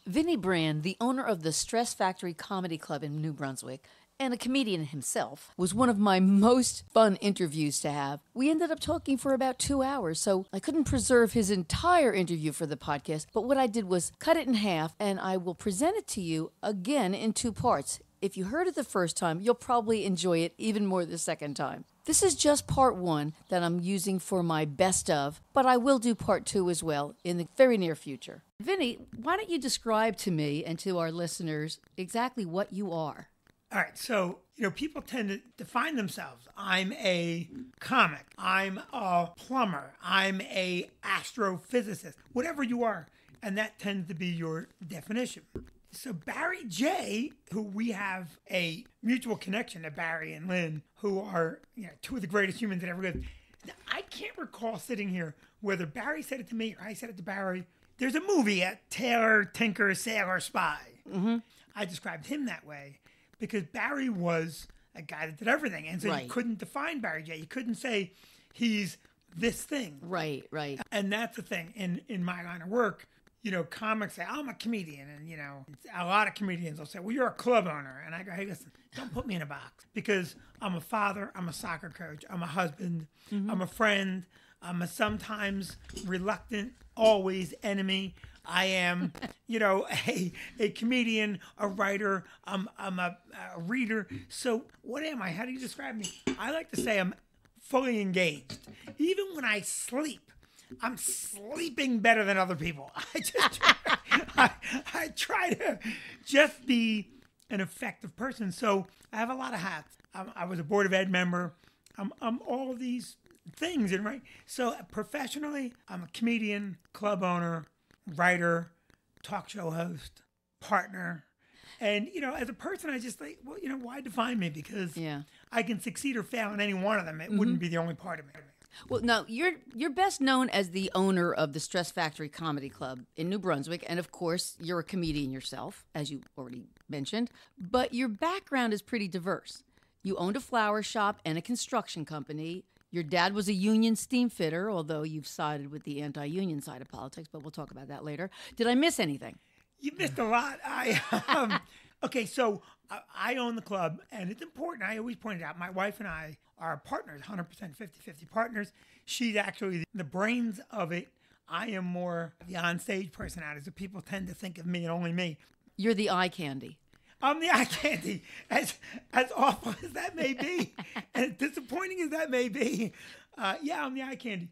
Vinnie Brand, the owner of the Stress Factory Comedy Club in New Brunswick, and a comedian himself, was one of my most fun interviews to have. We ended up talking for about 2 hours, so I couldn't preserve his entire interview for the podcast, but what I did was cut it in half, and I will present it to you again in 2 parts. If you heard it the first time, you'll probably enjoy it even more the second time. This is just part 1 that I'm using for my best of, but I will do part 2 as well in the very near future. Vinnie, why don't you describe to me and to our listeners exactly what you are? All right, so, people tend to define themselves. I'm a comic. I'm a plumber. I'm a astrophysicist. Whatever you are, and that tends to be your definition. So Barry J., who we have a mutual connection to Barry and Lynn, who are 2 of the greatest humans that ever lived. Now, I can't recall sitting here whether Barry said it to me or I said it to Barry. There's a movie, Tailor, Tinker, Sailor, Spy. Mm-hmm. I described him that way because Barry was a guy that did everything. And so You couldn't define Barry J. You couldn't say he's this thing. Right. And that's the thing. In my line of work, comics say, I'm a comedian. And, a lot of comedians will say, well, you're a club owner. And I go, hey, listen, don't put me in a box because I'm a father, I'm a soccer coach, I'm a husband, I'm a friend, I'm a sometimes reluctant, always enemy. I am, a comedian, a writer, I'm a reader. So what am I? How do you describe me? I like to say I'm fully engaged. Even when I sleep, I'm sleeping better than other people. I try to just be an effective person. So I have a lot of hats. I was a Board of Ed member. I'm all of these things, right? So professionally, I'm a comedian, club owner, writer, talk show host, partner. And, as a person, I just like, well, why define me? Because I can succeed or fail in any one of them. It wouldn't be the only part of me. Well, now, you're best known as the owner of the Stress Factory Comedy Club in New Brunswick. And, of course, you're a comedian yourself, as you already mentioned. But your background is pretty diverse. You owned a flower shop and a construction company. Your dad was a union steam fitter, although you've sided with the anti-union side of politics, but we'll talk about that later. Did I miss anything? You missed a lot. Okay, so I own the club, and it's important. I always point it out. My wife and I are partners, 100% 50-50 partners. She's actually the brains of it. I am more the on-stage personality, so people tend to think of me and only me. You're the eye candy. I'm the eye candy, as awful as that may be, and as disappointing as that may be. I'm the eye candy.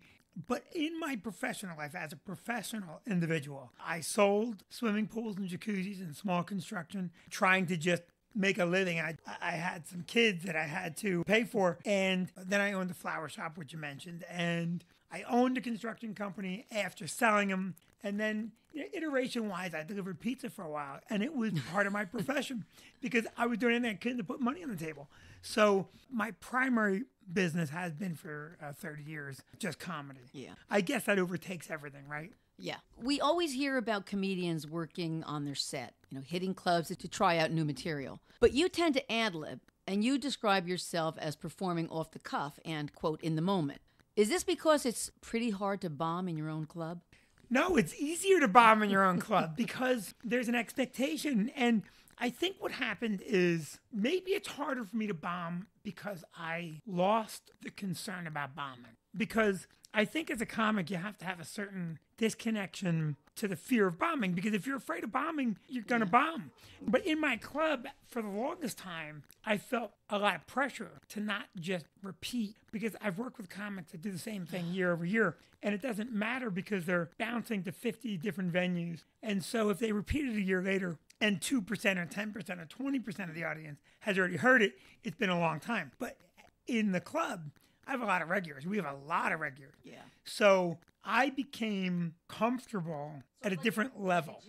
But in my professional life, as a professional individual, I sold swimming pools and jacuzzis and small construction, trying to just make a living. I had some kids that I had to pay for, and then I owned the flower shop, which you mentioned, and I owned a construction company after selling them, and then iteration-wise, I delivered pizza for a while, and it was part of my profession because I was doing anything I could to put money on the table. So my primary business has been for 30 years, just comedy. Yeah. I guess that overtakes everything, right? Yeah. We always hear about comedians working on their set, hitting clubs to try out new material. But you tend to ad-lib, and you describe yourself as performing off the cuff and, quote, in the moment. Is this because it's pretty hard to bomb in your own club? No, it's easier to bomb in your own club because there's an expectation. And I think what happened is maybe it's harder for me to bomb because I lost the concern about bombing. Because I think as a comic, you have to have a certain disconnection to the fear of bombing. Because if you're afraid of bombing, you're going to bomb. But in my club, for the longest time, I felt a lot of pressure to not just repeat. Because I've worked with comics that do the same thing year over year. And it doesn't matter because they're bouncing to 50 different venues. And so if they repeat it a year later, and 2% or 10% or 20% of the audience has already heard it, it's been a long time. But in the club, I have a lot of regulars. We have a lot of regulars. Yeah. So I became comfortable at a different level.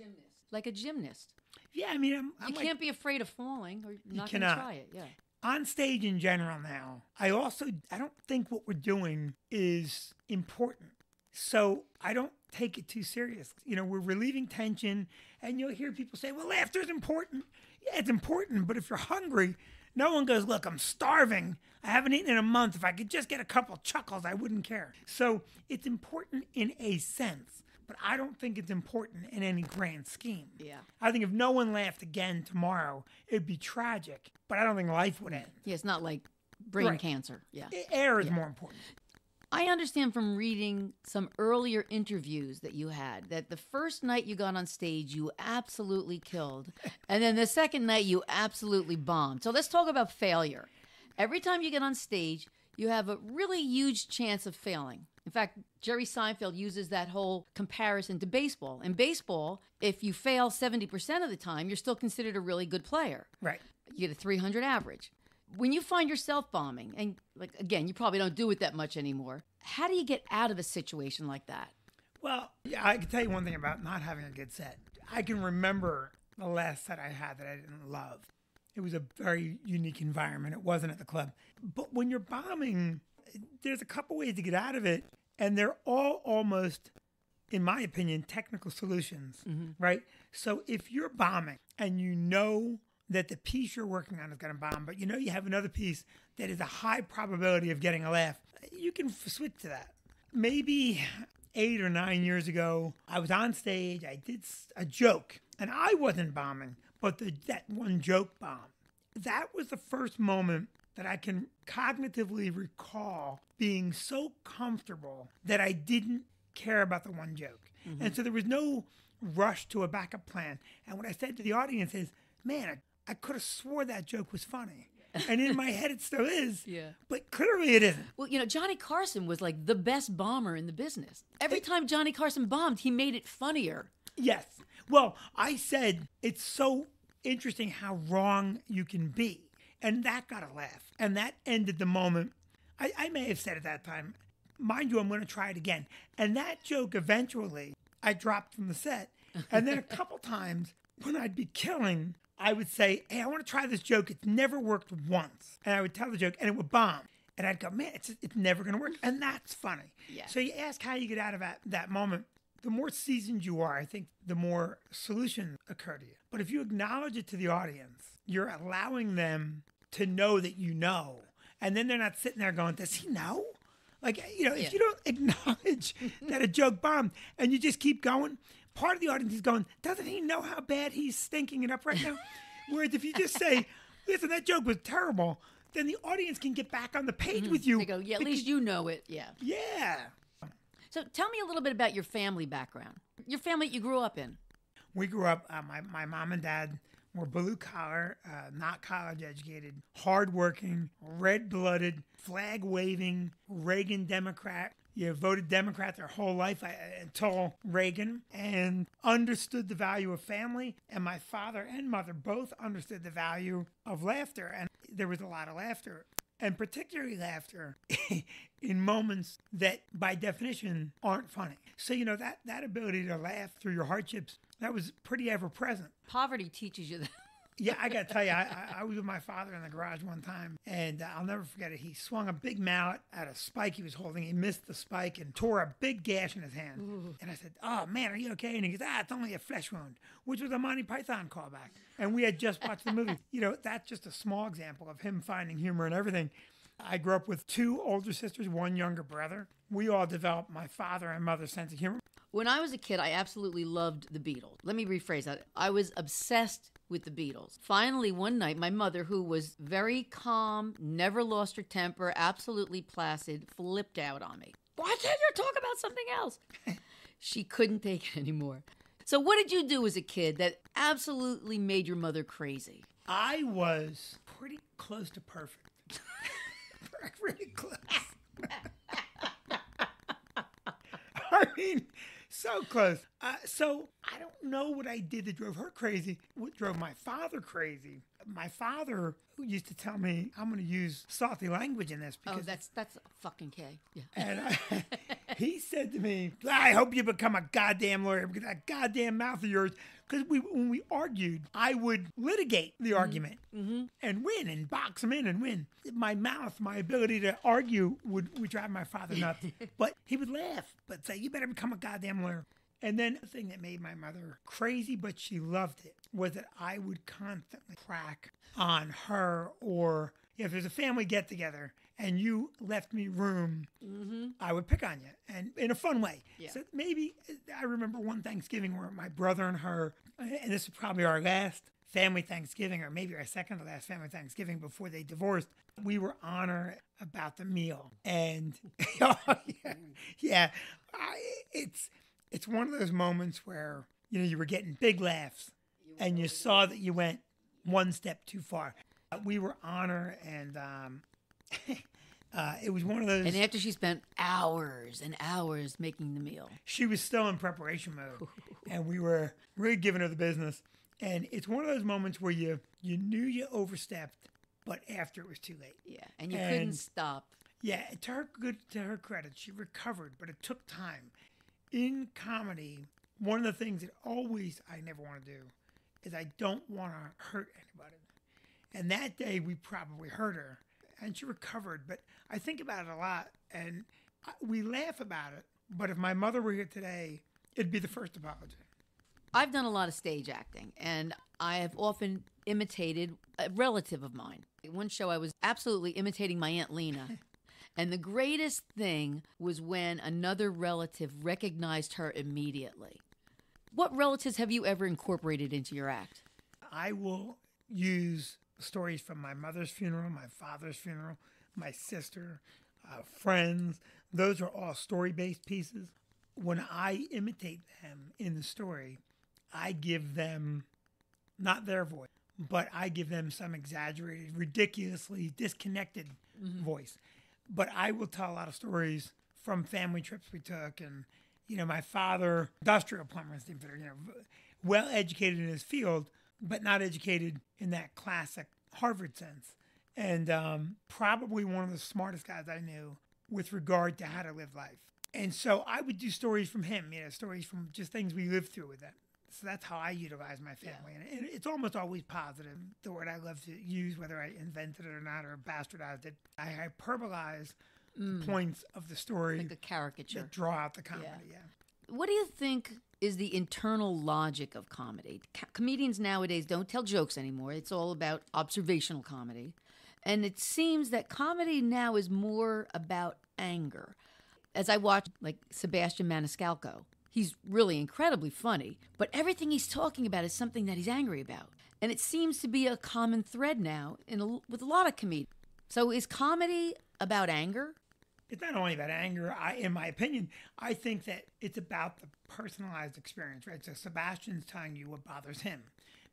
Like a gymnast. Yeah, I mean, you can't be afraid of falling or you're not going to try it. Yeah. On stage in general now, I don't think what we're doing is important. So I don't take it too serious. We're relieving tension, and you'll hear people say, well, laughter's important. Yeah, it's important, but if you're hungry, no one goes, look, I'm starving. I haven't eaten in a month. If I could just get a couple chuckles, I wouldn't care. So it's important in a sense, but I don't think it's important in any grand scheme. Yeah. I think if no one laughed again tomorrow, it'd be tragic, but I don't think life would end. Yeah, it's not like brain Right. cancer. Yeah. Air is more important. I understand from reading some earlier interviews that you had that the first night you got on stage, you absolutely killed. And then the second night, you absolutely bombed. So let's talk about failure. Every time you get on stage, you have a really huge chance of failing. In fact, Jerry Seinfeld uses that whole comparison to baseball. In baseball, if you fail 70% of the time, you're still considered a really good player. Right. You get a 300 average. When you find yourself bombing, and like again, you probably don't do it that much anymore, how do you get out of a situation like that? Well, yeah, I can tell you one thing about not having a good set. I can remember the last set I had that I didn't love. It was a very unique environment. It wasn't at the club. But when you're bombing, there's a couple ways to get out of it, and they're all almost, in my opinion, technical solutions, right? So if you're bombing and you know that the piece you're working on is going to bomb, but you know you have another piece that is a high probability of getting a laugh, you can switch to that. Maybe 8 or 9 years ago, I was on stage, I did a joke, and I wasn't bombing, but that one joke bombed. That was the first moment that I can cognitively recall being so comfortable that I didn't care about the one joke. And so there was no rush to a backup plan. And what I said to the audience is, man, I could have swore that joke was funny. And in my head, it still is. Yeah. But clearly it isn't. Well, Johnny Carson was like the best bomber in the business. Every time Johnny Carson bombed, he made it funnier. Yes. Well, I said it's so interesting how wrong you can be. And that got a laugh. And that ended the moment. I may have said at that time, mind you, I'm going to try it again. And that joke eventually, I dropped from the set. And then a couple times when I'd be killing, I would say, hey, I want to try this joke. It's never worked once. And I would tell the joke and it would bomb. And I'd go, man, it's never going to work. And that's funny. Yeah. So you ask how you get out of that moment. The more seasoned you are, I think the more solutions occur to you. But if you acknowledge it to the audience, you're allowing them to know that you know. And then they're not sitting there going, does he know? Like, if you don't acknowledge that a joke bombed and you just keep going, part of the audience is going, doesn't he know how bad he's stinking it up right now? Whereas if you just say, listen, that joke was terrible, then the audience can get back on the page with you. They go, yeah, at least you know it. Yeah. Yeah. So tell me a little bit about your family background, your family you grew up in. We grew up, my mom and dad were blue collar, not college educated, hardworking, red blooded, flag waving, Reagan Democrat. Voted Democrat their whole life until Reagan, and understood the value of family. And my father and mother both understood the value of laughter. And there was a lot of laughter, and particularly laughter in moments that by definition aren't funny. So, that ability to laugh through your hardships, that was pretty ever present. Poverty teaches you that. Yeah, I got to tell you, I was with my father in the garage one time, and I'll never forget it. He swung a big mallet at a spike he was holding. He missed the spike and tore a big gash in his hand. Ooh. And I said, oh, man, are you okay? And he goes, it's only a flesh wound, which was a Monty Python callback. And we had just watched the movie. That's just a small example of him finding humor in everything. I grew up with 2 older sisters, 1 younger brother. We all developed my father and mother's sense of humor. When I was a kid, I absolutely loved the Beatles. Let me rephrase that. I was obsessed with the Beatles. Finally, one night, my mother, who was very calm, never lost her temper, absolutely placid, flipped out on me. Why can't you talk about something else? She couldn't take it anymore. So what did you do as a kid that absolutely made your mother crazy? I was pretty close to perfect. Pretty close. I mean, so close. So I don't know what I did that drove her crazy. What drove my father crazy? My father used to tell me, I'm going to use salty language in this. Because that's fucking K. Yeah. And he said to me, I hope you become a goddamn lawyer because that goddamn mouth of yours. Because when we argued, I would litigate the argument and win and box him in and win. My mouth, my ability to argue would drive my father nuts. But he would laugh, but say, you better become a goddamn lawyer. And then the thing that made my mother crazy, but she loved it, was that I would constantly crack on her or if there's a family get together and you left me room, I would pick on you, and in a fun way. Yeah. So maybe I remember one Thanksgiving where my brother and her, and this is probably our last family Thanksgiving, or maybe our second to last family Thanksgiving before they divorced. We were on her about the meal, and it's one of those moments where you were getting big laughs, and you saw that you went one step too far. We were on her, and it was one of those. And after she spent hours and hours making the meal, she was still in preparation mode, and we were really giving her the business. And it's one of those moments where you knew you overstepped, but after it was too late. Yeah, and you couldn't stop. Yeah, to her credit, she recovered, but it took time. In comedy, one of the things that I never want to do is I don't want to hurt anybody. And that day we probably hurt her, and she recovered. But I think about it a lot, and we laugh about it. But if my mother were here today, it'd be the first apology. I've done a lot of stage acting, and I have often imitated a relative of mine. One show I was absolutely imitating my Aunt Lena. And the greatest thing was when another relative recognized her immediately. What relatives have you ever incorporated into your act? I will use stories from my mother's funeral, my father's funeral, my sister, friends. Those are all story-based pieces. When I imitate them in the story, I give them not their voice, but I give them some exaggerated, ridiculously disconnected voice. But I will tell a lot of stories from family trips we took, and my father, industrial plumber, well educated in his field, but not educated in that classic Harvard sense, and probably one of the smartest guys I knew with regard to how to live life. And so I would do stories from him, stories from just things we lived through with that. So that's how I utilize my family. Yeah. And it's almost always positive. The word I love to use, whether I invented it or not, or bastardized it, I hyperbolize the points of the story. Like a caricature. That draw out the comedy, yeah. What do you think is the internal logic of comedy? Comedians nowadays don't tell jokes anymore. It's all about observational comedy. And it seems that comedy now is more about anger. As I watch, like, Sebastian Maniscalco, he's really incredibly funny, but everything he's talking about is something that he's angry about. And it seems to be a common thread now with a lot of comedians. So is comedy about anger? It's not only about anger. In my opinion, I think that it's about the personalized experience, right? So Sebastian's telling you what bothers him.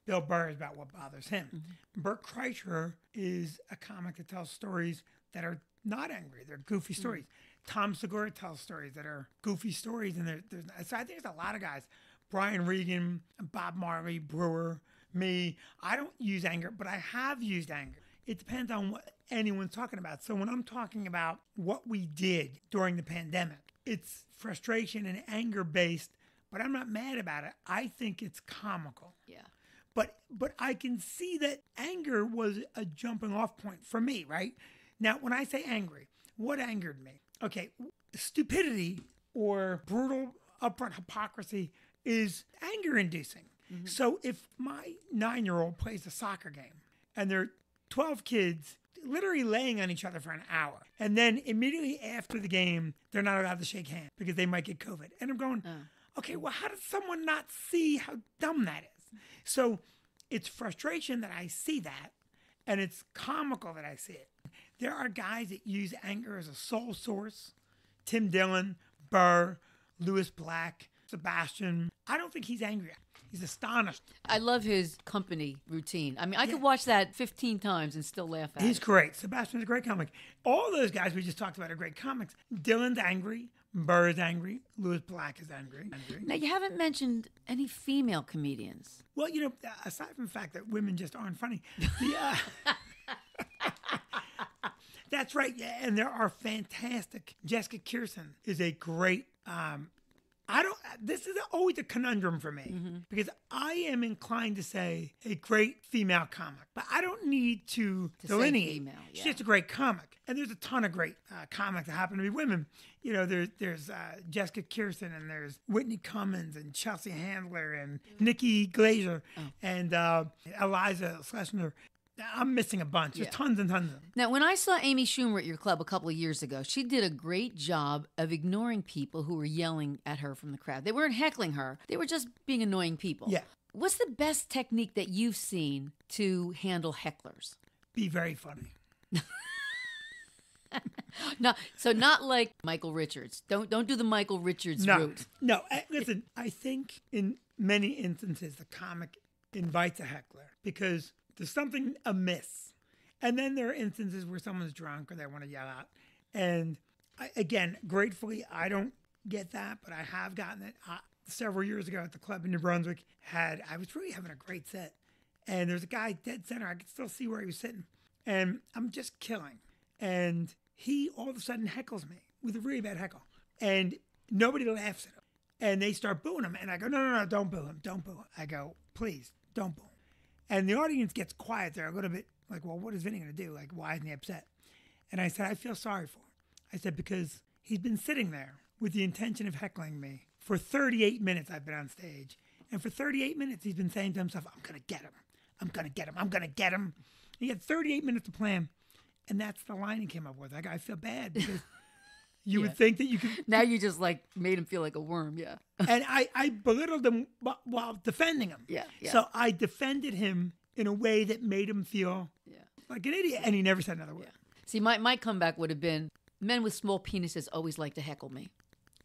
Bill Burr is about what bothers him. Mm-hmm. Bert Kreischer is a comic that tells stories that are not angry. They're goofy stories. Tom Segura tells stories that are goofy stories, and so I think there's a lot of guys. Brian Regan, Bob Marley, Brewer, me. I don't use anger, but I have used anger. It depends on what anyone's talking about. So when I'm talking about what we did during the pandemic, it's frustration and anger based, but I'm not mad about it. I think it's comical. Yeah. But I can see that anger was a jumping off point for me, right? Now, when I say angry, what angered me? Okay, stupidity or brutal upfront hypocrisy is anger-inducing. Mm-hmm. So if my 9-year-old plays a soccer game and there are 12 kids literally laying on each other for an hour, and then immediately after the game, they're not allowed to shake hands because they might get COVID. And I'm going, okay, well, how does someone not see how dumb that is? So it's frustration that I see that, and it's comical that I see it. There are guys that use anger as a sole source. Tim Dillon, Burr, Lewis Black, Sebastian. I don't think he's angry. He's astonished. I love his company routine. I mean, I could watch that 15 times and still laugh at it. He's great. Sebastian's a great comic. All those guys we just talked about are great comics. Dillon's angry. Burr is angry. Lewis Black is angry. Now, you haven't mentioned any female comedians. Well, aside from the fact that women just aren't funny, that's right. Yeah, and there are fantastic. Jessica Kirson is a great. This is always a conundrum for me because I am inclined to say a great female comic, but I don't need to delineate. Female, yeah. She's just a great comic, and there's a ton of great comics that happen to be women. There's Jessica Kirson, and there's Whitney Cummings, and Chelsea Handler, and Nikki Glazer, and Eliza Schlesinger. I'm missing a bunch. There's tons and tons of them. Now, when I saw Amy Schumer at your club a couple of years ago, she did a great job of ignoring people who were yelling at her from the crowd. They weren't heckling her. They were just being annoying people. Yeah. What's the best technique that you've seen to handle hecklers? Be very funny. No, so not like Michael Richards. Don't do the Michael Richards route. No, listen, I think in many instances the comic invites a heckler because there's something amiss. And then there are instances where someone's drunk or they want to yell out. And again, gratefully, I don't get that, but I have gotten it. Several years ago at the club in New Brunswick, I was really having a great set. And there's a guy dead center. I could still see where he was sitting. And I'm just killing. And he all of a sudden heckles me with a really bad heckle. And nobody laughs at him. And they start booing him. And I go, no, don't boo him. Don't boo him. I go, please, don't boo him. And the audience gets quiet. They're a little bit like, well, what is Vinnie going to do? Like, why isn't he upset? And I said, I feel sorry for him. I said, because he's been sitting there with the intention of heckling me for 38 minutes I've been on stage. And for 38 minutes, he's been saying to himself, I'm going to get him. I'm going to get him. I'm going to get him. He had 38 minutes to plan. And that's the line he came up with. I feel bad because you would think that you could. Now you just like made him feel like a worm, yeah. And I belittled him while defending him. Yeah. So I defended him in a way that made him feel like an idiot. And he never said another word. Yeah. See, my comeback would have been, men with small penises always like to heckle me.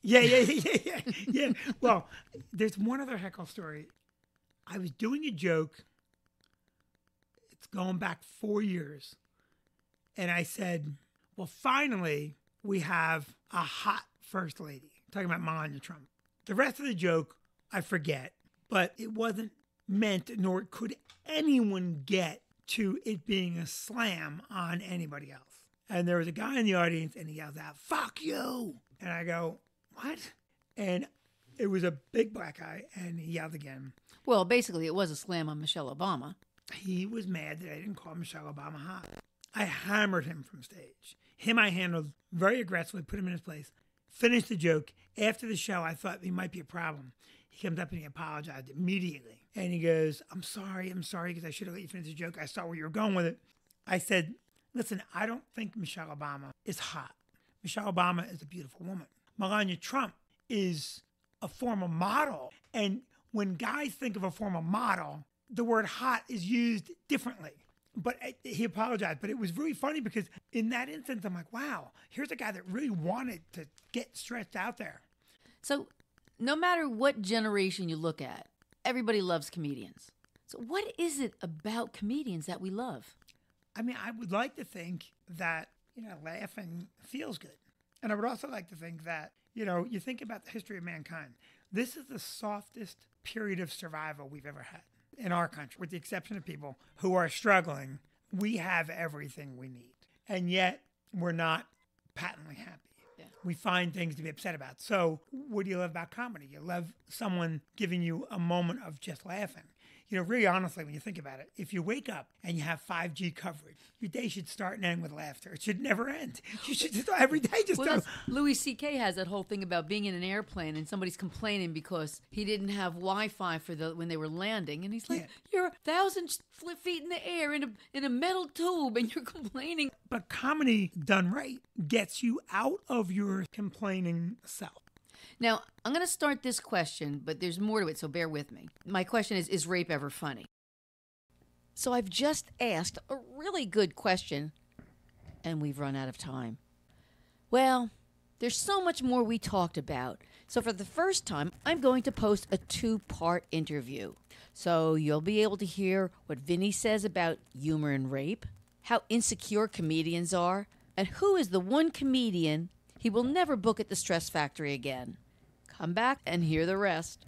Yeah. Well, there's one other heckle story. I was doing a joke. It's going back 4 years. And I said, well, finally, we have a hot first lady. I'm talking about Melania Trump. The rest of the joke, I forget. But it wasn't meant, nor could anyone get to it being a slam on anybody else. And there was a guy in the audience, and he yells out, fuck you. And I go, what? And it was a big black guy, and he yelled again. Well, basically, it was a slam on Michelle Obama. He was mad that I didn't call Michelle Obama hot. I hammered him from stage. Him I handled very aggressively, put him in his place, finished the joke. After the show, I thought he might be a problem. He comes up and he apologized immediately. And he goes, I'm sorry, because I should have let you finish the joke. I saw where you were going with it. I said, listen, I don't think Michelle Obama is hot. Michelle Obama is a beautiful woman. Melania Trump is a former model. And when guys think of a former model, the word hot is used differently. But he apologized. But it was really funny because in that instance, I'm like, wow, here's a guy that really wanted to get stretched out there. So no matter what generation you look at, everybody loves comedians. So what is it about comedians that we love? I mean, I would like to think that, laughing feels good. And I would also like to think that, you think about the history of mankind. This is the softest period of survival we've ever had in our country, with the exception of people who are struggling. We have everything we need. And yet we're not patently happy. Yeah. We find things to be upset about. So what do you love about comedy? You love someone giving you a moment of just laughing. Really honestly, when you think about it, if you wake up and you have 5G coverage, your day should start and end with laughter. It should never end. You should just every day just Louis C.K. has that whole thing about being in an airplane and somebody's complaining because he didn't have Wi-Fi when they were landing, and he's like, "You're 1,000 feet in the air in a metal tube, and you're complaining." But comedy done right gets you out of your complaining self. Now, I'm going to start this question, but there's more to it, so bear with me. My question is rape ever funny? So I've just asked a really good question, and we've run out of time. Well, there's so much more we talked about. So for the first time, I'm going to post a 2-part interview. So you'll be able to hear what Vinnie says about humor and rape, how insecure comedians are, and who is the one comedian he will never book at the Stress Factory again. Come back and hear the rest.